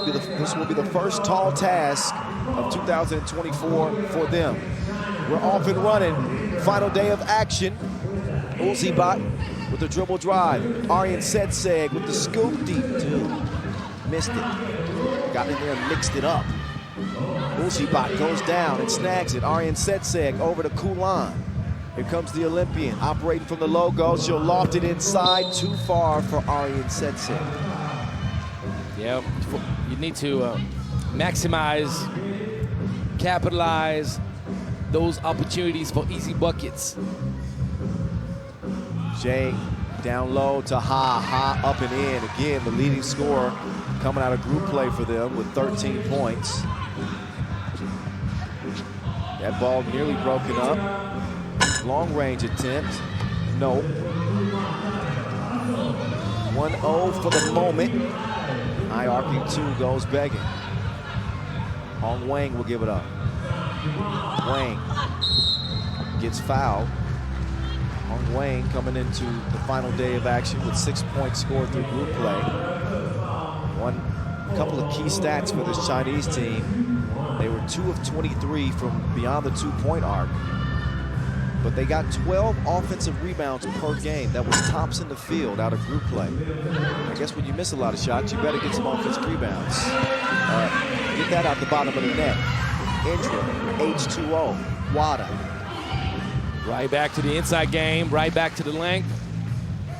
This will be the first tall task of 2024 for them. We're off and running. Final day of action. Ulzibat with the dribble drive. Aryan Setseg with the scoop deep two. Missed it. Got in there and mixed it up. Ulzibat goes down and snags it. Aryan Setseg over to Kulan. Here comes the Olympian, operating from the logo. She'll loft it inside, too far for Aryan Setseg. Yeah, you need to maximize, capitalize those opportunities for easy buckets. Jay down low to Ha. Ha up and in. Again, the leading scorer coming out of group play for them with 13 points. That ball nearly broken up. Long range attempt. No. 1-0 for the moment. High arcing two goes begging. Hong Wang will give it up. Wang gets fouled. Hong Wang coming into the final day of action with 6 points scored through group play. Couple of key stats for this Chinese team. They were 2 of 23 from beyond the 2-point arc. But they got 12 offensive rebounds per game. That was tops in the field out of group play. I guess when you miss a lot of shots, you better get some offensive rebounds. Get that out the bottom of the net. Indra, H2O, Wada. Right back to the inside game, right back to the length.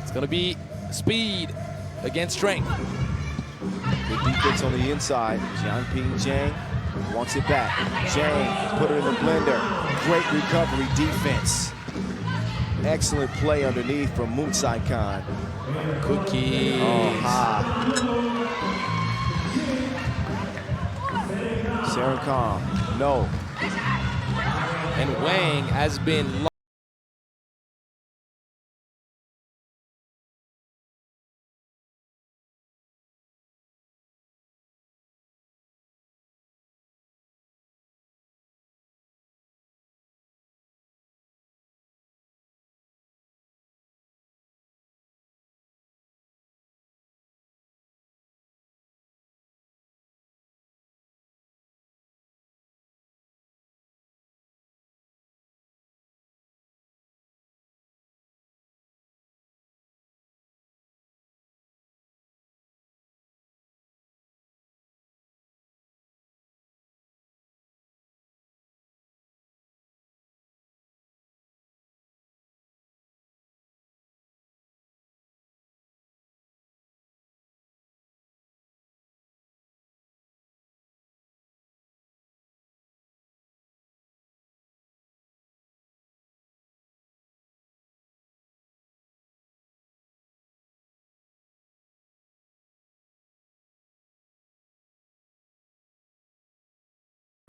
It's gonna be speed against strength. Good defense on the inside. Jianping Zhang wants it back. Zhang put it in the blender. Great recovery defense. Excellent play underneath from Moonsai Khan. Cookies. Oh, Ha. Sarankam, no. And Wang has been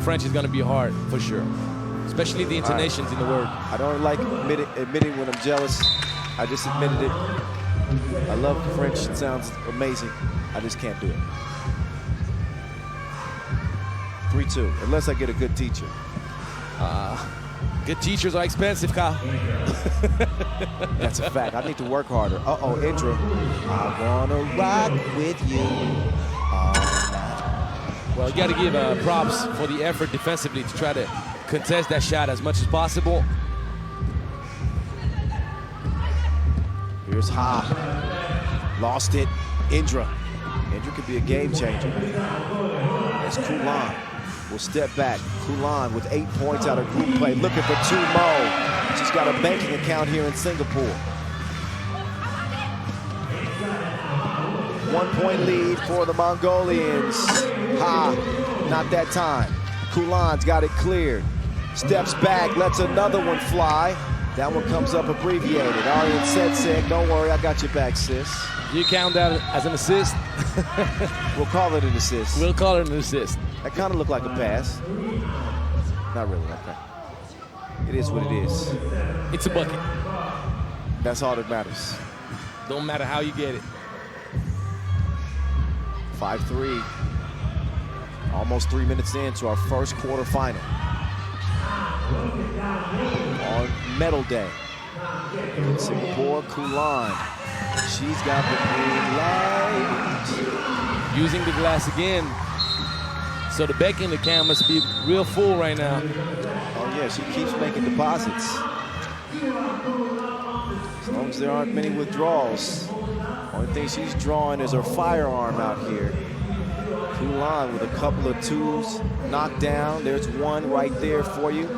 French is going to be hard, for sure. Especially the intonations in the word. I don't like admitting when I'm jealous. I just admitted it. I love French. It sounds amazing. I just can't do it. 3-2, unless I get a good teacher. Good teachers are expensive, Kyle. That's a fact. I need to work harder. Uh-oh, intro. I wanna rock with you. Well, you got to give props for the effort defensively to try to contest that shot as much as possible. Here's Ha. Lost it. Indra. Indra could be a game changer. As Kulan will step back. Kulan with 8 points out of group play. Looking for 2 more. She's got a banking account here in Singapore. 1-point lead for the Mongolians. Ha, not that time. Kulan's got it cleared. Steps back, lets another one fly. That one comes up abbreviated. Aryan Setseg, don't worry, I got your back, sis. You count that as an assist? We'll call it an assist. We'll call it an assist. That kind of looked like a pass. Not really, okay. It is what it is. It's a bucket. That's all that matters. Don't matter how you get it. 5-3. Almost 3 minutes into our first quarterfinal. On medal day. In Singapore, Kulan. She's got the green light. using the glass again. So the back in the can must be real full right now. Oh yeah, she keeps making deposits. As long as there aren't many withdrawals. Only thing she's drawing is her firearm out here. Kulan with a couple of twos knocked down. There's one right there for you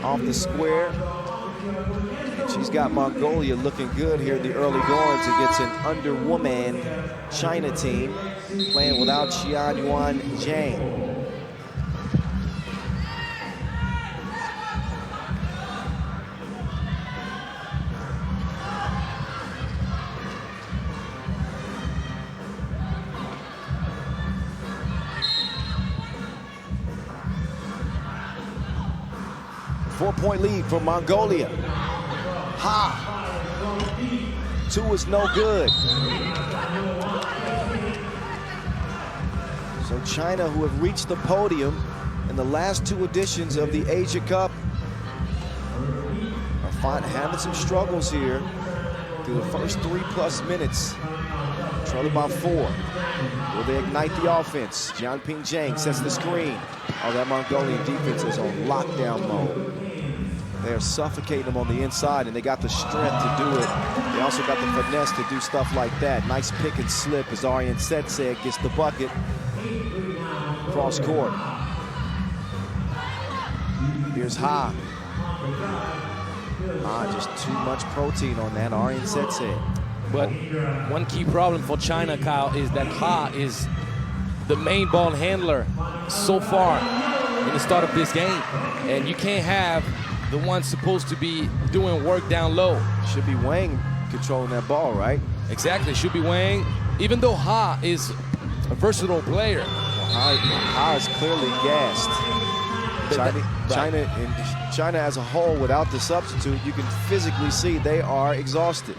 off the square. And she's got Mongolia looking good here in the early goings against an underwoman China team playing without Xianyuan Zhang. Four-point lead for Mongolia. Ha! Two is no good. So China, who have reached the podium in the last two editions of the Asia Cup, are having some struggles here through the first 3+ minutes. Trailing by 4. Will they ignite the offense? Jianping Zhang sets the screen. Oh, that Mongolian defense is on lockdown mode. They're suffocating them on the inside, and they got the strength to do it. They also got the finesse to do stuff like that. Nice pick and slip as Aryan Setseg gets the bucket. Cross court. Here's Ha. Just too much protein on that Aryan Setseg. But one key problem for China, Kyle, is that Ha is the main ball handler so far in the start of this game. And you can't have the one supposed to be doing work down low. Should be Wang controlling that ball, right? Exactly, should be Wang. Even though Ha is a versatile player. Ha is clearly gassed. China as a whole, without the substitute, you can physically see they are exhausted.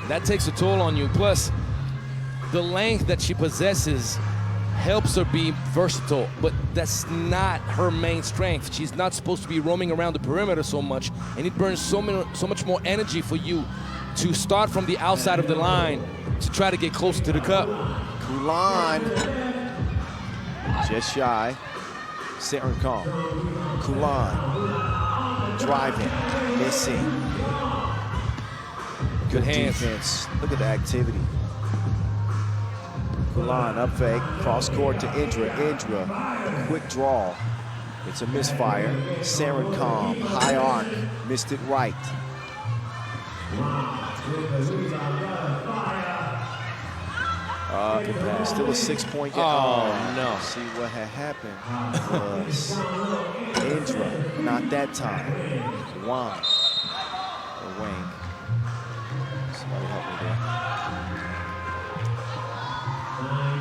That takes a toll on you. Plus, the length that she possesses helps her be versatile, but that's not her main strength. She's not supposed to be roaming around the perimeter so much, and it burns so much more energy for you to start from the outside of the line to try to get closer to the cup. Kulan, just shy. Serenkong. Kulan, driving, missing. Good hands. Defense. Look at the activity. Kulan up fake, cross court to Indra. Indra, quick draw. It's a misfire. Serenkong, high arc, missed it right. Still a 6-point game. Oh, no. See what had happened was Indra, not that time. Wang or Wang. Somebody help me there.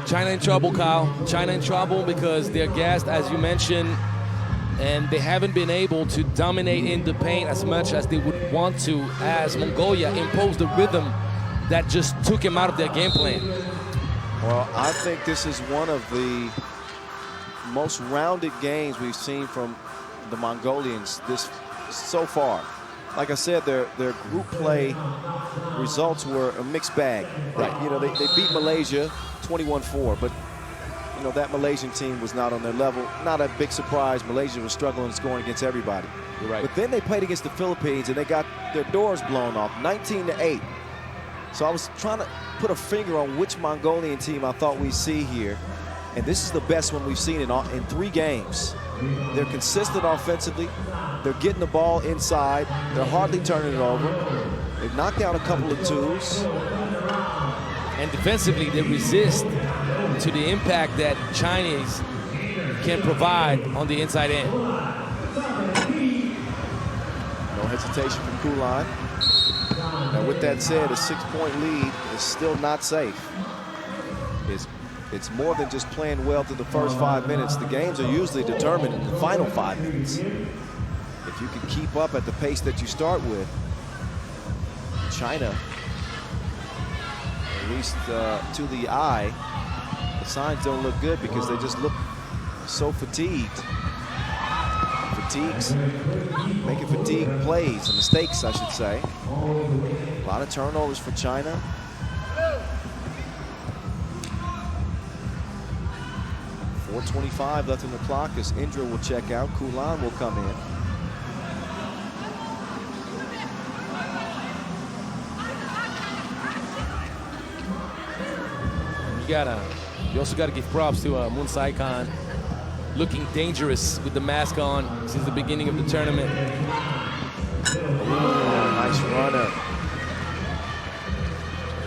China in trouble, Kyle. China in trouble because they're gassed, as you mentioned, and they haven't been able to dominate in the paint as much as they would want to, as Mongolia imposed the rhythm that just took him out of their game plan. Well, I think this is one of the most rounded games we've seen from the Mongolians so far. Like I said, their group play results were a mixed bag. Right. You know, they beat Malaysia 21-4, but you know that Malaysian team was not on their level. Not a big surprise. Malaysia was struggling and scoring against everybody. You're right. But then they played against the Philippines and they got their doors blown off, 19-8. So I was trying to put a finger on which Mongolian team I thought we'd see here. And this is the best one we've seen in 3 games. They're consistent offensively. They're getting the ball inside. They're hardly turning it over. They've knocked down a couple of twos. And defensively, they resist to the impact that Chinese can provide on the inside end. No hesitation from Kulan. Now, with that said, a 6-point lead is still not safe. It's more than just playing well through the first 5 minutes. The games are usually determined in the final 5 minutes. If you can keep up at the pace that you start with, China, at least to the eye, the signs don't look good because they just look so fatigued. Making fatigue plays, mistakes, I should say. A lot of turnovers for China. 4:25 left in the clock as Indra will check out. Kulan will come in. You also gotta give props to Moon Saikhan, looking dangerous with the mask on since the beginning of the tournament. Ooh, nice runner.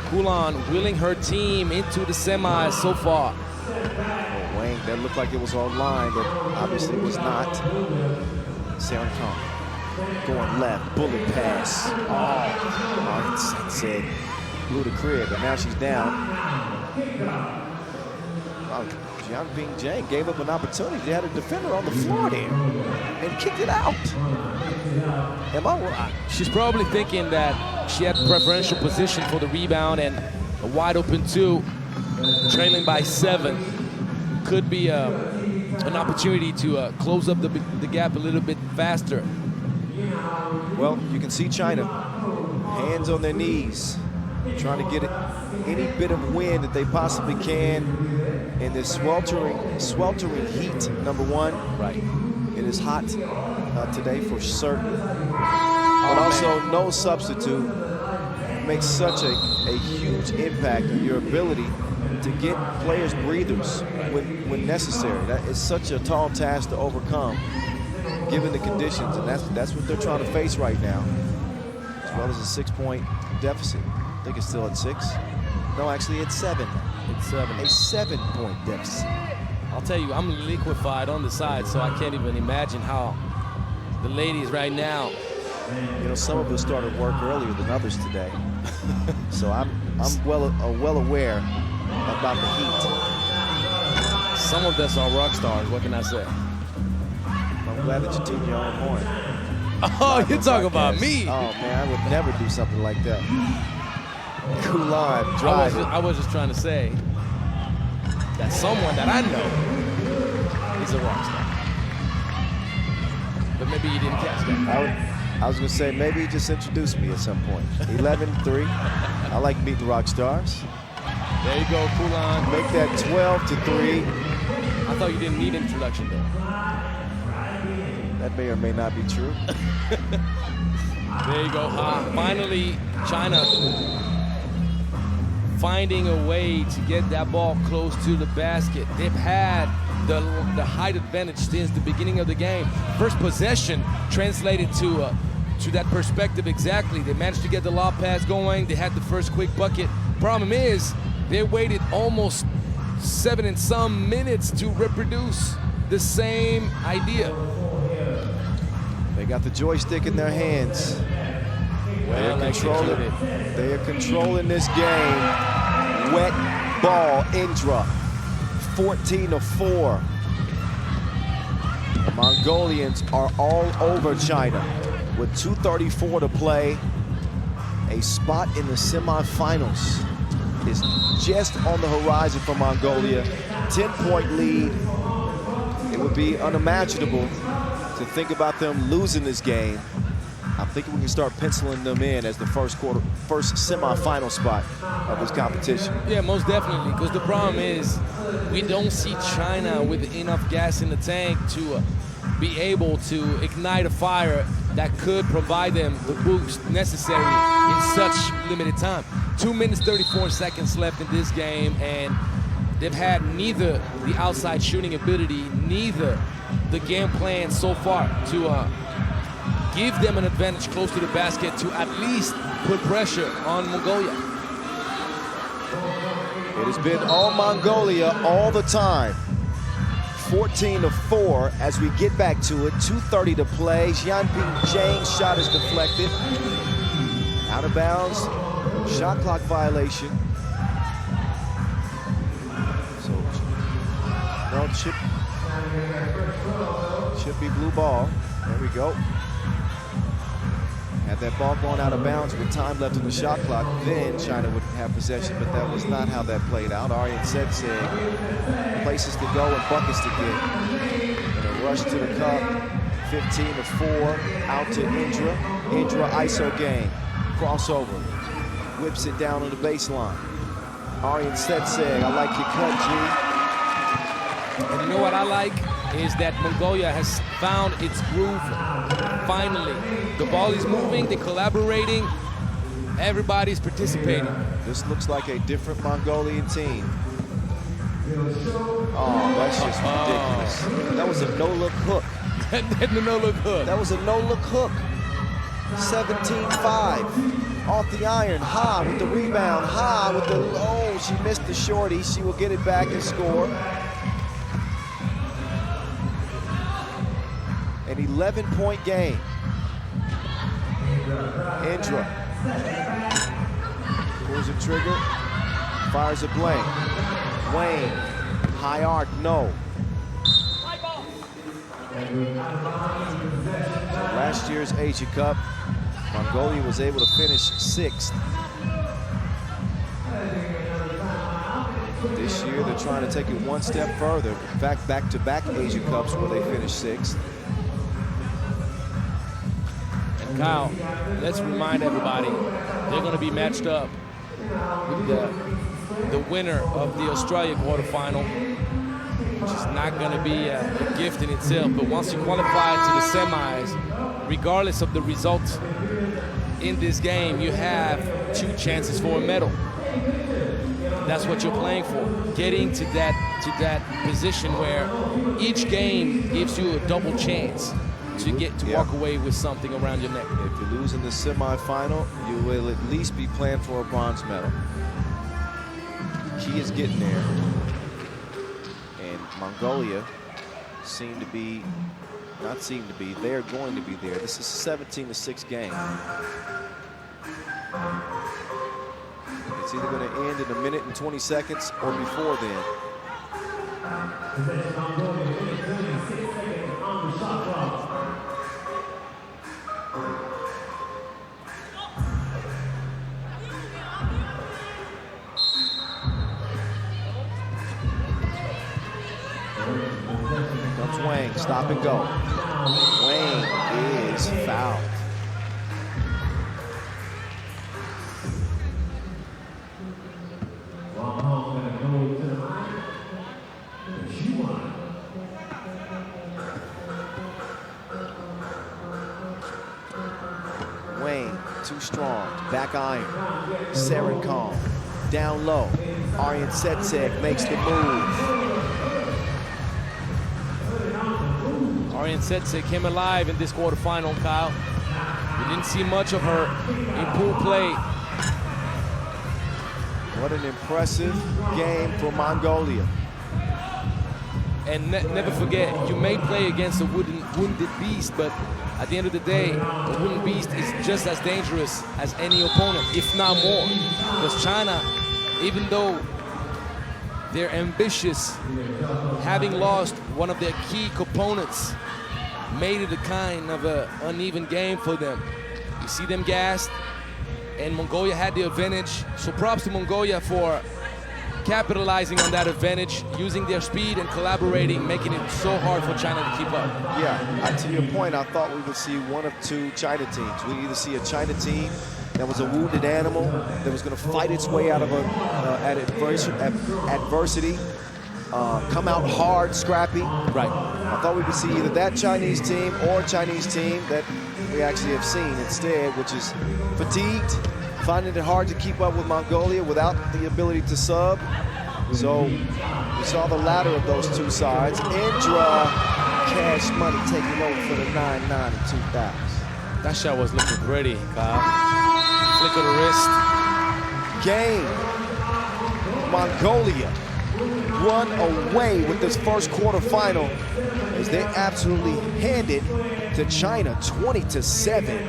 Kulan willing her team into the semis so far. Oh, Wang, that looked like it was online, but obviously it was not. Seon Kang going left, bullet pass. Oh, said blew the crib, and now she's down. Jianping Zhang gave up an opportunity. They had a defender on the floor there and kicked it out. Am I right? She's probably thinking that she had preferential position for the rebound, and a wide open 2, trailing by 7, could be an opportunity to close up the gap a little bit faster. Well, you can see China, hands on their knees, trying to get any bit of wind that they possibly can in this sweltering heat, number one. Right. It is hot today for certain, but also no substitute makes such a huge impact on your ability to get players breathers when necessary. That is such a tall task to overcome given the conditions, and that's what they're trying to face right now, as well as a 6-point deficit. I think it's still at 6. No, actually it's 7. It's 7. A 7-point deficit. I'll tell you, I'm liquefied on the side, so I can't even imagine how the ladies right now. You know, some of us started work earlier than others today, so I'm well aware about the heat. Some of us are rock stars. What can I say? I'm glad that you took your own horn. Oh, you're talking about me. Oh man, I would never do something like that. Kulan driving. I was just trying to say that someone that I know is a rock star. But maybe you didn't catch that. I was going to say, maybe he just introduced me at some point. 11-3. I like meeting rock stars. There you go, Kulan. Make that 12-3. I thought you didn't need introduction, though. That may or may not be true. There you go. Finally, China finding a way to get that ball close to the basket. They've had the height advantage since the beginning of the game. First possession translated to that perspective exactly. They managed to get the lob pass going. They had the first quick bucket. Problem is, they waited almost 7 and some minutes to reproduce the same idea. They got the joystick in their hands. Well, They are controlling this game. Wet ball, Indra. 14-4. The Mongolians are all over China with 2:34 to play. A spot in the semifinals is just on the horizon for Mongolia. 10-point lead. It would be unimaginable to think about them losing this game. I'm thinking we can start penciling them in as the first semifinal spot of this competition. Yeah, most definitely, because the problem is we don't see China with enough gas in the tank to be able to ignite a fire that could provide them the boost necessary in such limited time. 2 minutes, 34 seconds left in this game, and they've had neither the outside shooting ability, neither the game plan so far to give them an advantage close to the basket to at least put pressure on Mongolia. It has been all Mongolia all the time. 14-4 as we get back to it. 2:30 to play. Jianping Zhang's shot is deflected. Out of bounds. Shot clock violation. So, no, it should be blue ball. There we go. Had that ball going out of bounds with time left in the shot clock, then China would have possession, but that was not how that played out. Aryan said places to go and buckets to get. And a rush to the cup, 15-4, out to Indra. Indra ISO game, crossover, whips it down on the baseline. Aryan said, I like your cut, G. And you know what I like is that Mongolia has found its groove finally. The ball is moving, they're collaborating, everybody's participating. This looks like a different Mongolian team. Oh, that's just ridiculous. That was a no-look hook. The no-look hook. That was a no-look hook. 17-5. Off the iron. Ha with the rebound. Ha with the, oh, she missed the shorty. She will get it back and score. An 11-point game. Indra pulls a trigger, fires a blank. Wayne, high arc, no. Last year's Asia Cup, Mongolia was able to finish 6th. This year, they're trying to take it one step further. In fact, back-to-back Asia Cups where they finished 6th. And Kyle, let's remind everybody, they're going to be matched up with the winner of the Australia quarterfinal, which is not going to be a gift in itself. But once you qualify to the semis, regardless of the result in this game, you have 2 chances for a medal. That's what you're playing for, getting to that position where each game gives you a double chance to get to walk away with something around your neck. If you lose in the semifinal, you will at least be playing for a bronze medal. The key is getting there. And Mongolia they're going to be there. This is a 17-6 game. It's either going to end in 1 minute and 20 seconds or before then. Comes Wang, stop and go. Wang is fouled. Wang, too strong, back iron. Serenkon, down low. Aryan Setsek makes the move. Aryan Setsek came alive in this quarterfinal, Kyle. We didn't see much of her in pool play. What an impressive game for Mongolia. And never forget, you may play against a wounded beast, but at the end of the day, a wounded beast is just as dangerous as any opponent, if not more. Because China, even though they're ambitious, having lost one of their key components, made it a kind of an uneven game for them. You see them gassed, and Mongolia had the advantage. So props to Mongolia for capitalizing on that advantage, using their speed and collaborating, making it so hard for China to keep up. Yeah, to your point, I thought we would see one of 2 China teams. We'd either see a China team that was a wounded animal that was going to fight its way out of adversity, come out hard, scrappy. Right. I thought we would see either that Chinese team or a Chinese team that we actually have seen instead, which is fatigued, finding it hard to keep up with Mongolia without the ability to sub. So we saw the latter of those 2 sides. Indra, Cash Money taking over for the 9-9 in 2000. That shot was looking pretty, Kyle. Flick of the wrist. Game. Mongolia run away with this first quarterfinal as they absolutely handed to China 20-7.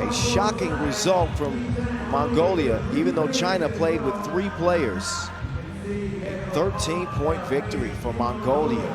A shocking result from Mongolia, even though China played with 3 players. A 13-point victory for Mongolia.